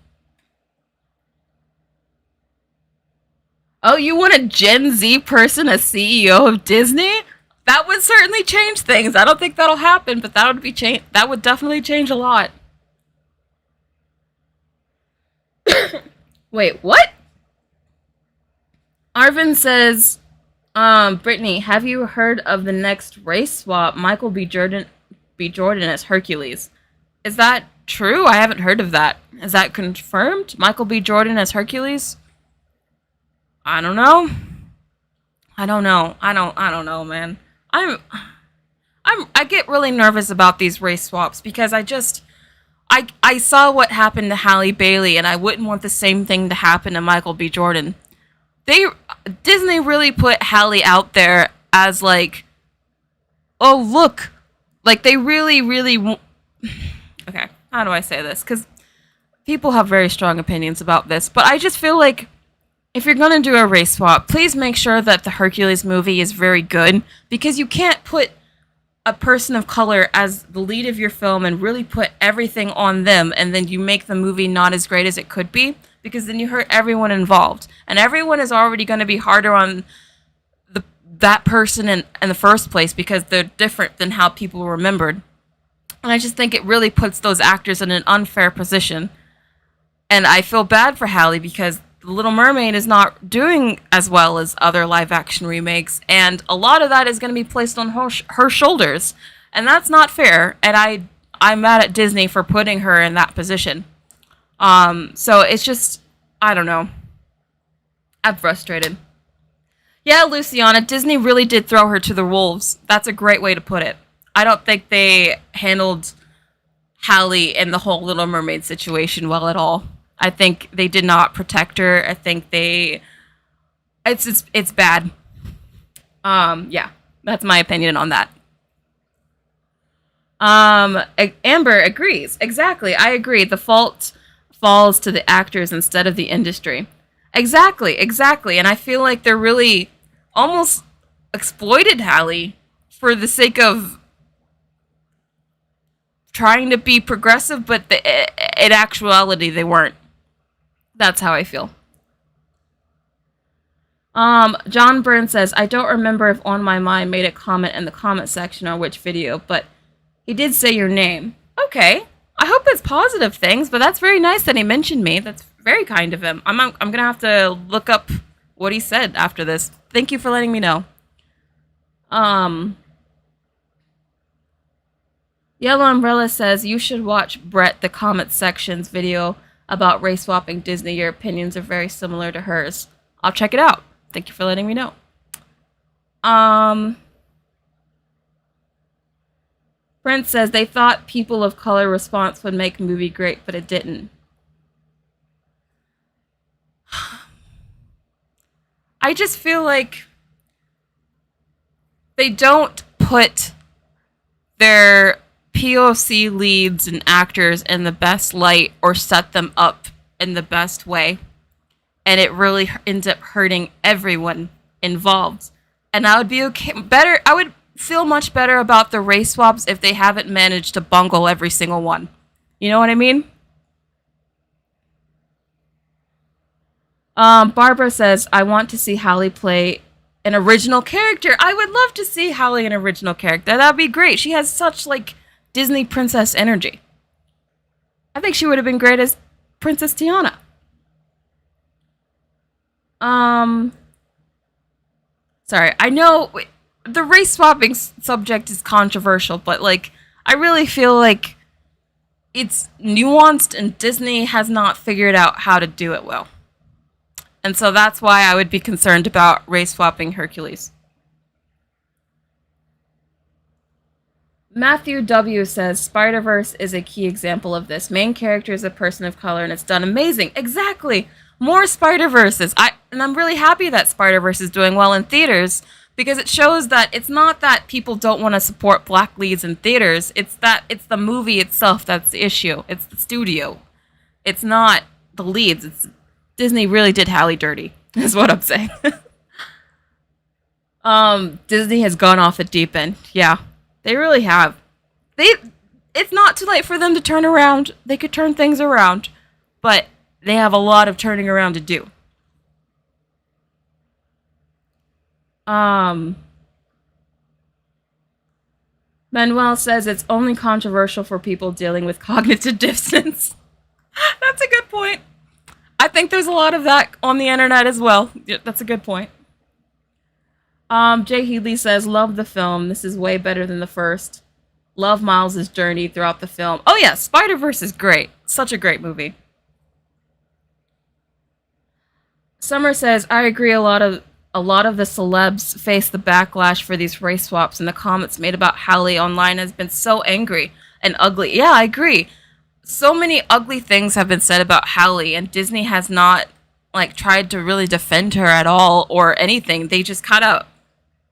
Oh, you want a Gen Z person as CEO of Disney? That would certainly change things. I don't think that'll happen, but that would definitely change a lot. Wait, what? Arvin says, Brittany, have you heard of the next race swap? Michael B. Jordan as Hercules. Is that true? I haven't heard of that. Is that confirmed? Michael B. Jordan as Hercules? I don't know. I don't know, man. I get really nervous about these race swaps because I saw what happened to Halle Bailey and I wouldn't want the same thing to happen to Michael B. Jordan. They Disney really put Halle out there as like, oh look, like they really okay. How do I say this? Because people have very strong opinions about this, but I just feel like if you're gonna do a race swap, please make sure that the Hercules movie is very good, because you can't put a person of color as the lead of your film and really put everything on them, and then you make the movie not as great as it could be, because then you hurt everyone involved, and everyone is already going to be harder on that person in the first place because they're different than how people remembered. And I just think it really puts those actors in an unfair position. And I feel bad for Halle because The Little Mermaid is not doing as well as other live action remakes, and a lot of that is going to be placed on her shoulders, and that's not fair. And I'm mad at Disney for putting her in that position. So it's just, I don't know. I'm frustrated. Yeah, Luciana, Disney really did throw her to the wolves. That's a great way to put it. I don't think they handled Halle and the whole Little Mermaid situation well at all. I think they did not protect her. I think it's bad. Yeah, that's my opinion on that. Amber agrees. Exactly. I agree. The fault falls to the actors instead of the industry. Exactly. And I feel like they're really almost exploited Halle for the sake of trying to be progressive, but in actuality, they weren't. That's how I feel. John Byrne says, I don't remember if On My Mind made a comment in the comment section on which video, but he did say your name. Okay. I hope it's positive things, but that's very nice that he mentioned me. That's very kind of him. I'm going to have to look up what he said after this. Thank you for letting me know. Yellow Umbrella says, you should watch Brett the comment section's video about race swapping Disney. Your opinions are very similar to hers. I'll check it out. Thank you for letting me know. Brent says they thought people of color response would make movie great, but it didn't. I just feel like they don't put their POC leads and actors in the best light or set them up in the best way. And it really ends up hurting everyone involved. And I would be better. I would feel much better about the race swaps if they haven't managed to bungle every single one. You know what I mean? Barbara says, I want to see Halle play an original character. I would love to see Halle an original character. That'd be great. She has such, like, Disney princess energy. I think she would have been great as Princess Tiana. Sorry, I know the race swapping subject is controversial, but, like, I really feel like it's nuanced and Disney has not figured out how to do it well. And so that's why I would be concerned about race swapping Hercules. Matthew W. says, Spider-Verse is a key example of this. Main character is a person of color and it's done amazing. Exactly. More Spider-Verses. And I'm really happy that Spider-Verse is doing well in theaters because it shows that it's not that people don't want to support black leads in theaters. It's that it's the movie itself that's the issue. It's the studio. It's not the leads. Disney really did Halle dirty, is what I'm saying. Disney has gone off the deep end. Yeah, they really have. It's not too late for them to turn around. They could turn things around, but they have a lot of turning around to do. Manuel says it's only controversial for people dealing with cognitive dissonance. That's a good point. I think there's a lot of that on the internet as well. Yeah, that's a good point. Jay Healy says, love the film. This is way better than the first. Love Miles' journey throughout the film. Oh yeah, Spider-Verse is great. Such a great movie. Summer says, I agree a lot of the celebs face the backlash for these race swaps, and the comments made about Halle online has been so angry and ugly. Yeah, I agree. So many ugly things have been said about Halle, and Disney has not, like, tried to really defend her at all or anything. They just kind of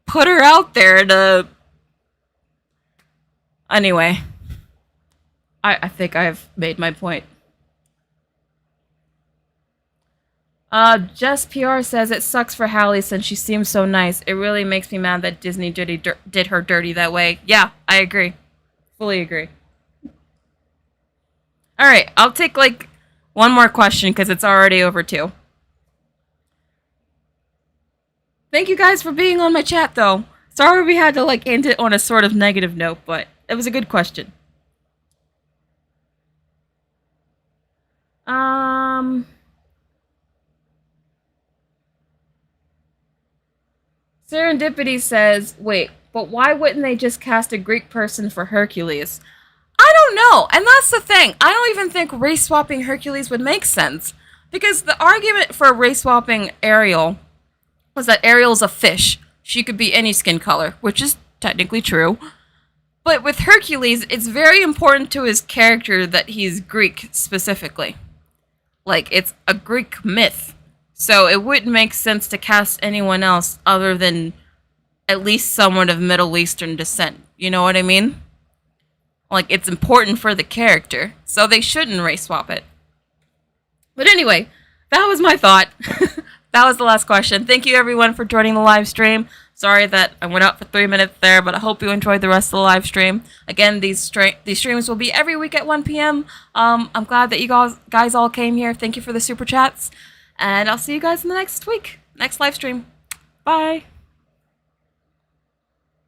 put her out there to... Anyway, I think I've made my point. Jess PR says it sucks for Hallie since she seems so nice. It really makes me mad that Disney did her dirty that way. Yeah, I agree. Fully agree. All right, I'll take like one more question because it's already over 2. Thank you guys for being on my chat though. Sorry we had to like end it on a sort of negative note, but it was a good question. Um Serendipity says, wait, but why wouldn't they just cast a Greek person for Hercules? I don't know, and that's the thing. I don't even think race swapping Hercules would make sense. Because the argument for race swapping Ariel was that Ariel's a fish. She could be any skin color, which is technically true. But with Hercules, it's very important to his character that he's Greek specifically. Like, it's a Greek myth. So it wouldn't make sense to cast anyone else other than at least someone of Middle Eastern descent. You know what I mean? Like, it's important for the character. So they shouldn't race swap it. But anyway, that was my thought. That was the last question. Thank you everyone for joining the live stream. Sorry that I went out for 3 minutes there, but I hope you enjoyed the rest of the live stream. Again, these streams will be every week at 1 p.m. I'm glad that you guys all came here. Thank you for the super chats. And I'll see you guys in the next week. Next live stream. Bye.